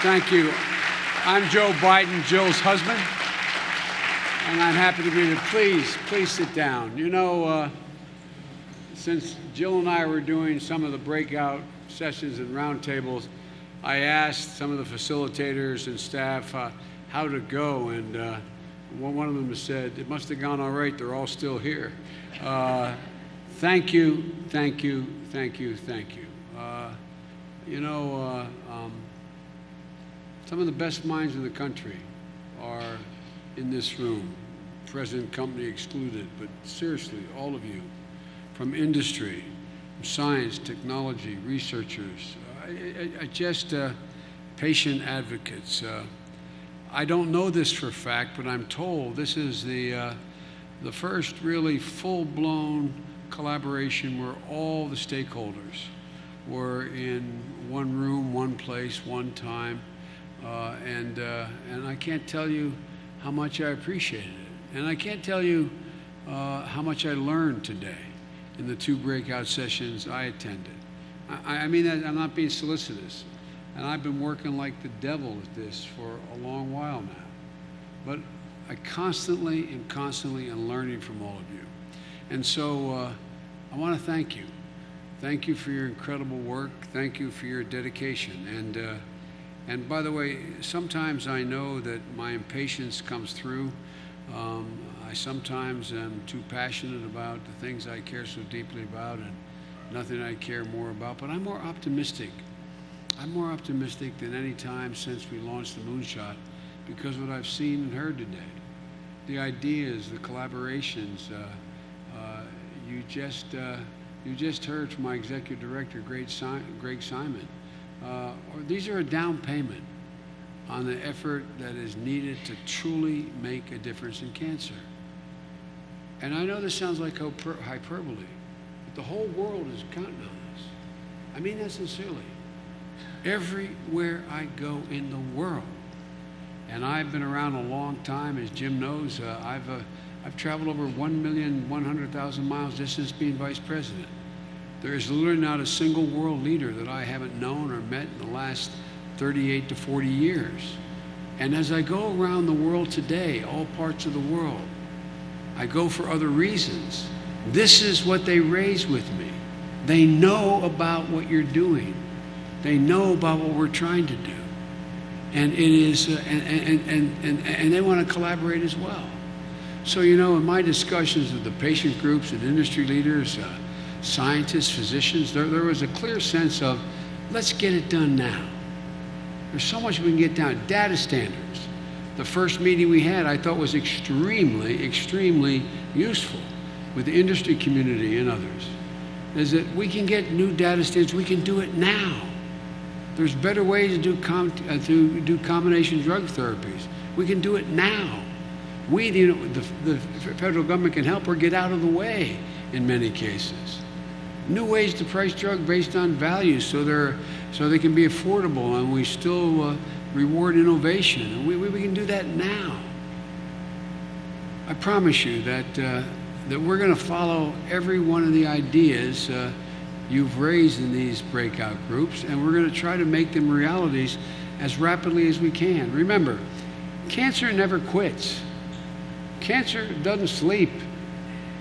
Thank you. I'm Joe Biden, Jill's husband, and I'm happy to be here. Please sit down. You know, since Jill and I were doing some of the breakout sessions and roundtables, I asked some of the facilitators and staff how to go, and one of them said, it must have gone all right, they're all still here. Thank you, thank you, thank you, thank you. Some of the best minds in the country are in this room, present company excluded, but seriously, all of you, from industry, from science, technology, researchers, patient advocates. I don't know this for a fact, but I'm told this is the first really full-blown collaboration where all the stakeholders were in one room, one place, one time, and I can't tell you how much I appreciated it, and I can't tell you how much I learned today in the 2 breakout sessions I attended. I mean, I'm not being solicitous, and I've been working like the devil at this for a long while now, but I constantly am learning from all of you, and so I want to thank you. Thank you for your incredible work. Thank you for your dedication. And by the way, sometimes I know that my impatience comes through. I sometimes am too passionate about the things I care so deeply about, and nothing I care more about. But I'm more optimistic. I'm more optimistic than any time since we launched the Moonshot, because what I've seen and heard today, the ideas, the collaborations. You just heard from my executive director, Greg Simon. These are a down payment on the effort that is needed to truly make a difference in cancer. And I know this sounds like hyperbole, but the whole world is counting on this. I mean that sincerely. Everywhere I go in the world, and I've been around a long time, as Jim knows, I've traveled over 1,100,000 miles just since being vice president. There is literally not a single world leader that I haven't known or met in the last 38 to 40 years. And as I go around the world today, all parts of the world, I go for other reasons. This is what they raise with me. They know about what you're doing. They know about what we're trying to do. And it is, and they want to collaborate as well. So, you know, in my discussions with the patient groups and industry leaders, scientists, physicians, there was a clear sense of, let's get it done now. There's so much we can get down. Data standards. The first meeting we had, I thought, was extremely, extremely useful with the industry community and others, is that we can get new data standards. We can do it now. There's better ways to do combination drug therapies. We can do it now. We, the federal government, can help or get out of the way in many cases. New ways to price drugs based on value, so they can be affordable, and we still reward innovation. And we can do that now. I promise you that we're going to follow every one of the ideas you've raised in these breakout groups, and we're going to try to make them realities as rapidly as we can. Remember, cancer never quits. Cancer doesn't sleep.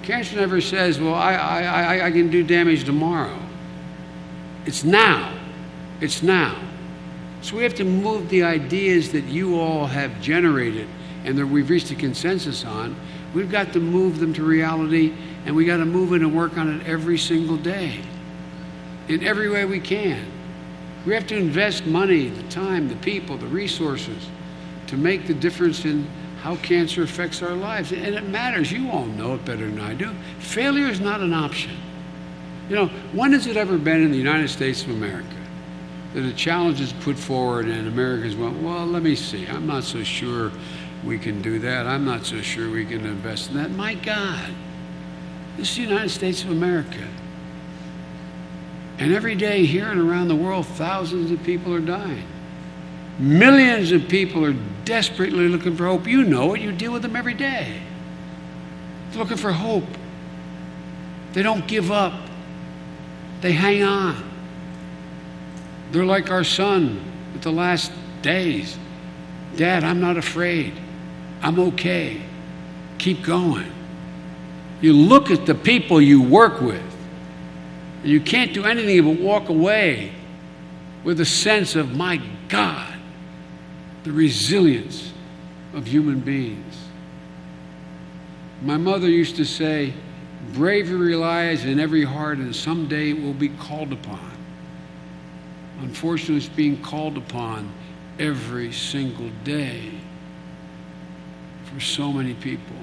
Cancer never says, well, I can do damage tomorrow. It's now. It's now. So we have to move the ideas that you all have generated and that we've reached a consensus on. We've got to move them to reality, and we got to move it and work on it every single day in every way we can. We have to invest money, the time, the people, the resources to make the difference in how cancer affects our lives. And it matters. You all know it better than I do. Failure is not an option. You know, when has it ever been in the United States of America that a challenge is put forward and Americans went, well, let me see. I'm not so sure we can do that. I'm not so sure we can invest in that. My God, this is the United States of America. And every day here and around the world, thousands of people are dying. Millions of people are desperately looking for hope. You know it. You deal with them every day. They're looking for hope. They don't give up. They hang on. They're like our son at the last days. Dad, I'm not afraid. I'm okay. Keep going. You look at the people you work with, and you can't do anything but walk away with a sense of, my God, the resilience of human beings. My mother used to say, bravery lies in every heart, and someday it will be called upon. Unfortunately, it's being called upon every single day for so many people.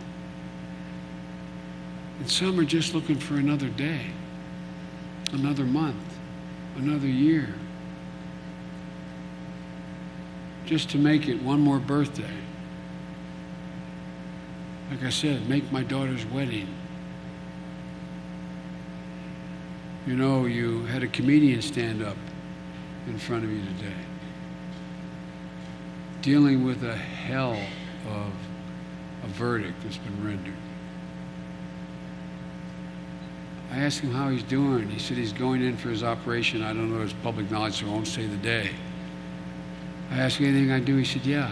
And some are just looking for another day, another month, another year, just to make it one more birthday. Like I said, make my daughter's wedding. You know, you had a comedian stand up in front of you today, dealing with a hell of a verdict that's been rendered. I asked him how he's doing. He said he's going in for his operation. I don't know, it's public knowledge, so I won't say the day. I asked him anything I do. He said, yeah,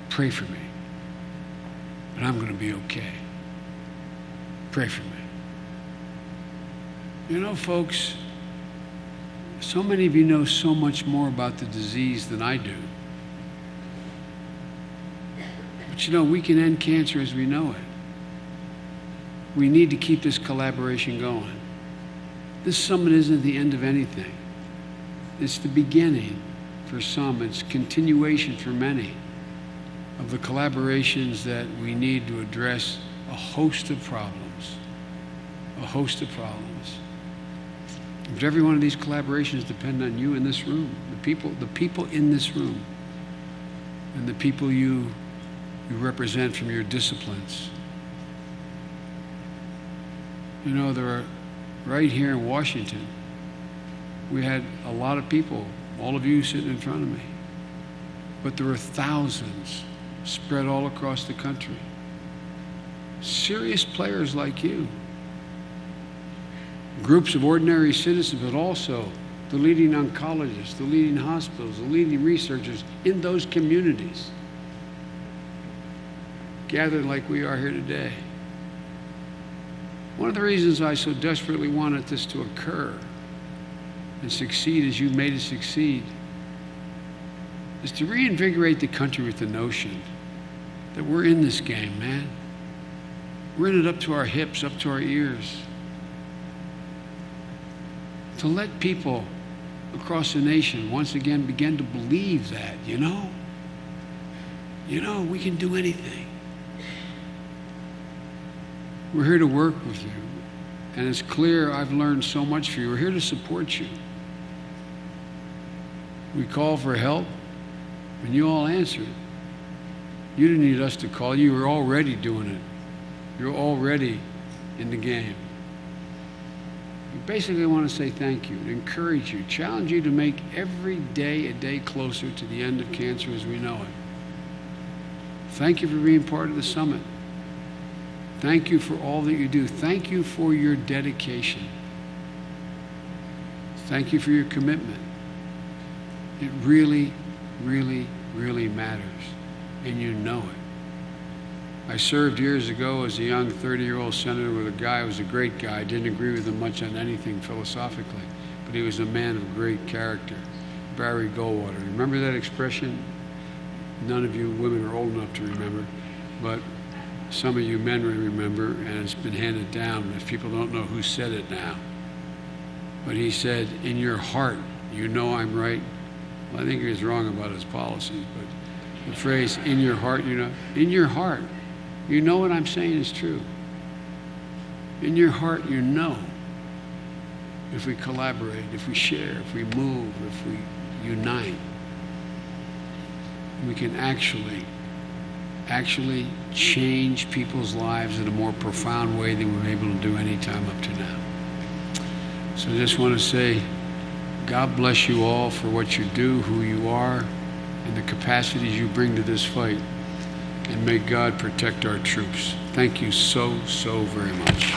pray for me. But I'm going to be okay. Pray for me. You know, folks, so many of you know so much more about the disease than I do. But you know, we can end cancer as we know it. We need to keep this collaboration going. This summit isn't the end of anything. It's the beginning for some. It's continuation for many of the collaborations that we need to address a host of problems. A host of problems. But every one of these collaborations depend on you in this room, the people in this room, and the people you represent from your disciplines. You know, there are, right here in Washington, we had a lot of people, all of you sitting in front of me, but there were thousands spread all across the country. Serious players like you. Groups of ordinary citizens, but also the leading oncologists, the leading hospitals, the leading researchers in those communities, gathered like we are here today. One of the reasons I so desperately wanted this to occur and succeed as you made it succeed is to reinvigorate the country with the notion that we're in this game, man. We're in it up to our hips, up to our ears. To let people across the nation once again begin to believe that, you know, we can do anything. We're here to work with you. And it's clear I've learned so much from you. We're here to support you. We call for help, and you all answered. You didn't need us to call. You were already doing it. You're already in the game. We basically want to say thank you, encourage you, challenge you to make every day a day closer to the end of cancer as we know it. Thank you for being part of the summit. Thank you for all that you do. Thank you for your dedication. Thank you for your commitment. It really, really, really matters, and you know it. I served years ago as a young 30-year-old senator with a guy who was a great guy. I didn't agree with him much on anything philosophically, but he was a man of great character, Barry Goldwater. Remember that expression? None of you women are old enough to remember, but some of you men may remember, and it's been handed down if people don't know who said it now. But he said, in your heart, you know I'm right. Well, I think he was wrong about his policies, but the phrase, in your heart, you know, in your heart, you know what I'm saying is true. In your heart, you know, if we collaborate, if we share, if we move, if we unite, we can actually change people's lives in a more profound way than we've been able to do any time up to now. So I just want to say, God bless you all for what you do, who you are, and the capacities you bring to this fight. And may God protect our troops. Thank you so, so very much.